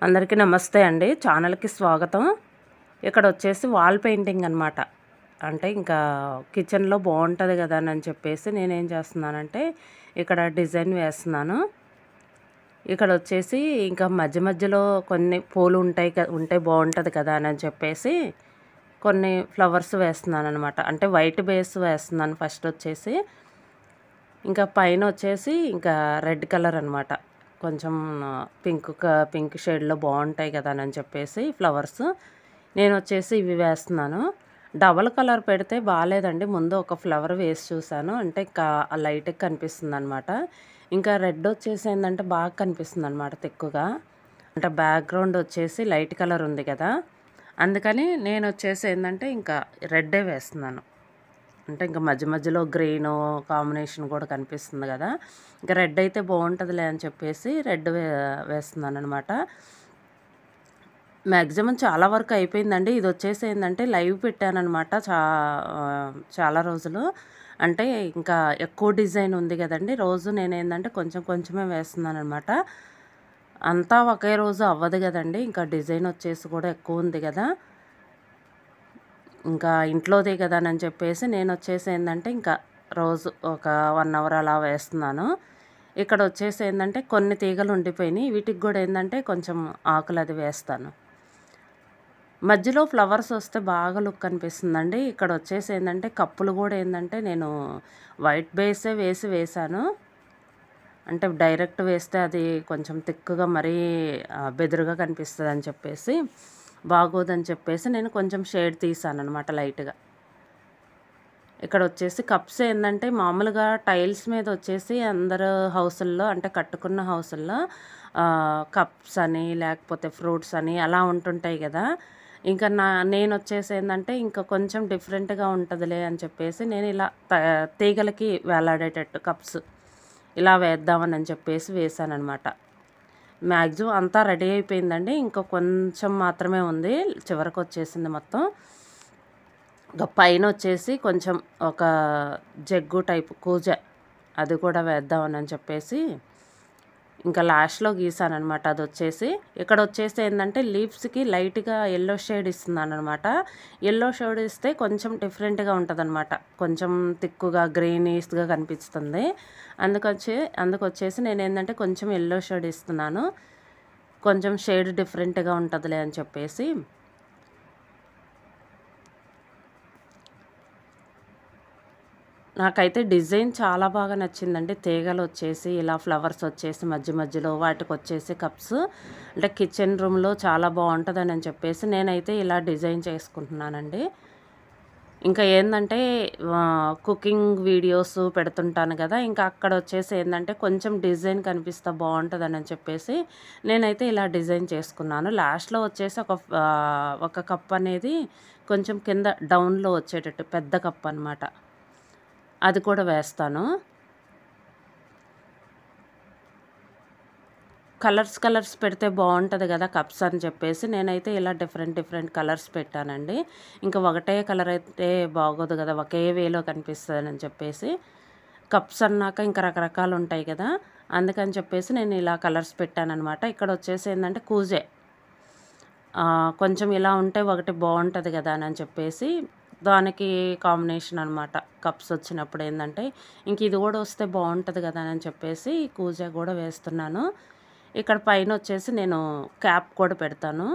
అందరికీ నమస్తే అండి. ఛానల్‌కి స్వాగతం. ఇక్కడ వచ్చేసి వాల్ పెయింటింగ్ అనమాట. అంటే ఇంకా కిచెన్‌లో బాగుంటది కదా అని చెప్పేసి నేనేం చేస్తున్నానంటే ఇక్కడ డిజైన్ వేస్తున్నాను. ఇక్కడ వచ్చేసి ఇంకా మధ్య మధ్యలో కొన్ని పూలు ఉంటే బాగుంటది కదా అని చెప్పేసి కొన్ని ఫ్లవర్స్ వేస్తున్నాను అనమాట. అంటే వైట్ బేస్ వేస్తున్నాను ఫస్ట్ వచ్చేసి. ఇంకా పైన వచ్చేసి ఇంకా రెడ్ కలర్ అనమాట. కొంచెం పింక్ షేడ్‌లో బాగుంటాయి కదా అని చెప్పేసి ఫ్లవర్స్ నేను వచ్చేసి ఇవి వేస్తున్నాను. డబల్ కలర్ పెడితే బాలేదండి. ముందు ఒక ఫ్లవర్ వేసి చూసాను. అంటే లైట్‌గా కనిపిస్తుందనమాట. ఇంకా రెడ్ వచ్చేసి ఏందంటే బాగా కనిపిస్తుందనమాట తిక్కుగా. అంటే బ్యాక్‌గ్రౌండ్ వచ్చేసి లైట్ కలర్ ఉంది కదా! అందుకని నేను వచ్చేసి ఏందంటే ఇంకా రెడ్డే వేస్తున్నాను. అంటే ఇంకా మధ్య మధ్యలో గ్రీను కాంబినేషన్ కూడా కనిపిస్తుంది కదా! ఇంకా రెడ్ అయితే బాగుంటదిలే అని చెప్పేసి రెడ్ వేస్తున్నాననమాట. మ్యాక్సిమం చాలా వరకు అయిపోయిందండి. ఇది వచ్చేసి ఏందంటే లైవ్ పెట్టాననమాట చాలా రోజులు. అంటే ఇంకా ఎక్కువ డిజైన్ ఉంది కదండీ! రోజు నేనేందంటే కొంచెం కొంచెమే వేస్తున్నాననమాట. అంతా ఒకే రోజు అవ్వదు కదండీ! ఇంకా డిజైన్ వచ్చేసి కూడా ఎక్కువ ఉంది కదా! ఇంకా ఇంట్లోదే కదా అని చెప్పేసి నేను వచ్చేసి ఏందంటే ఇంకా రోజు ఒక 1 అవర్ అలా వేస్తున్నాను. ఇక్కడ వచ్చేసి ఏందంటే కొన్ని తీగలు ఉండిపోయినాయి. వీటికి కూడా ఏందంటే కొంచెం ఆకులు అది వేస్తాను. మధ్యలో ఫ్లవర్స్ వస్తే బాగా లుక్ అనిపిస్తుందండి. ఇక్కడ వచ్చేసి ఏందంటే కప్పులు కూడా ఏందంటే నేను వైట్ బేసే వేసాను. అంటే డైరెక్ట్ వేస్తే అది కొంచెం థిక్‌గా మరీ బెదురుగా కనిపిస్తదని చెప్పేసి బాగోదని చెప్పేసి నేను కొంచెం షేడ్ తీసాననమాట లైట్‌గా. ఇక్కడ వచ్చేసి కప్స్ ఏందంటే మామూలుగా టైల్స్ మీద వచ్చేసి అందరు హౌసుల్లో అంటే కట్టుకున్న హౌసుల్లో కప్స్ అని లేకపోతే ఫ్రూట్స్ అని అలా ఉంటుంటాయి కదా! ఇంకా నేనొచ్చేసి ఏందంటే ఇంకా కొంచెం డిఫరెంట్‌గా ఉంటదిలే అని చెప్పేసి నేను ఇలా తీగలకి వేలాడేటట్టు కప్స్ ఇలా వేద్దామని చెప్పేసి వేసాననమాట. మ్యాక్సిమం అంతా రెడీ అయిపోయిందండి. ఇంకా కొంచెం మాత్రమే ఉంది. చివరకొచ్చేసింది మొత్తం. ఇంకా పైన వచ్చేసి కొంచెం ఒక జగ్గు టైపు కూజ అది కూడా వేద్దామని చెప్పేసి ఇంకా లాస్ట్‌లో గీసాననమాట. అదొచ్చేసి ఇక్కడ వచ్చేసి ఏందంటే లీవ్స్‌కి లైట్‌గా యెల్లో షేడ్ ఇస్తున్నాననమాట. యెల్లో షేడ్ ఇస్తే కొంచెం డిఫరెంట్‌గా ఉంటదనమాట. కొంచెం తిక్కుగా గ్రీనీష్‌గా కనిపిస్తుంది. అందుకొచ్చేసి నేనేందంటే కొంచెం యెల్లో షేడ్ ఇస్తున్నాను. కొంచెం షేడ్ డిఫరెంట్‌గా ఉంటదిలే అని చెప్పేసి. నాకైతే డిజైన్ చాలా బాగా నచ్చిందండి. తీగలొచ్చేసి ఇలా ఫ్లవర్స్ వచ్చేసి మధ్య మధ్యలో వాటికొచ్చేసి కప్స్ అంటే కిచెన్ రూమ్‌లో చాలా బాగుంటదని చెప్పేసి నేనైతే ఇలా డిజైన్ చేసుకుంటున్నానండి. ఇంకా ఏందంటే కుకింగ్ వీడియోస్ పెడుతుంటాను కదా! ఇంకా అక్కడ వచ్చేసి ఏందంటే కొంచెం డిజైన్ కనిపిస్తే బాగుంటదని చెప్పేసి నేనైతే ఇలా డిజైన్ చేసుకున్నాను. లాస్ట్‌లో వచ్చేసి ఒక కప్ అనేది కొంచెం కింద డౌన్‌లో వచ్చేటట్టు పెద్ద కప్ అనమాట. అది కూడా వేస్తాను. కలర్స్ పెడితే బాగుంటది కదా కప్స్ అని చెప్పేసి నేనైతే ఇలా డిఫరెంట్ కలర్స్ పెట్టానండి. ఇంకా ఒకటే కలర్ అయితే బాగోదు కదా! ఒకే వేలో కనిపిస్తదని చెప్పేసి. కప్స్ అన్నాక ఇంకా రకరకాలు ఉంటాయి కదా! అందుకని చెప్పేసి నేను ఇలా కలర్స్ పెట్టాననమాట. ఇక్కడ వచ్చేసి ఏందంటే కూజే. కొంచెం ఇలా ఉంటే ఒకటి బాగుంటది కదా అని చెప్పేసి దానికి కాంబినేషన్ అనమాట. కప్స్ వచ్చినప్పుడు ఏందంటే ఇంక ఇది కూడా వస్తే బాగుంటది కదా అని చెప్పేసి కూజా కూడా వేస్తున్నాను. ఇక్కడ పైన వచ్చేసి నేను క్యాప్ కూడా పెడతాను.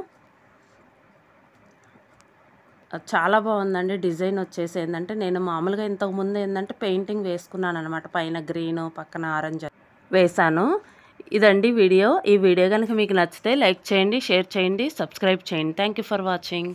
చాలా బాగుందండి. డిజైన్ వచ్చేసి ఏందంటే నేను మామూలుగా ఇంతకుముందు ఏందంటే పెయింటింగ్ వేసుకున్నాననమాట. పైన గ్రీను పక్కన ఆరెంజ్ వేశాను. ఇదండి వీడియో. ఈ వీడియో గనుక మీకు నచ్చితే లైక్ చేయండి, షేర్ చేయండి, సబ్స్క్రైబ్ చేయండి. Thank you for watching.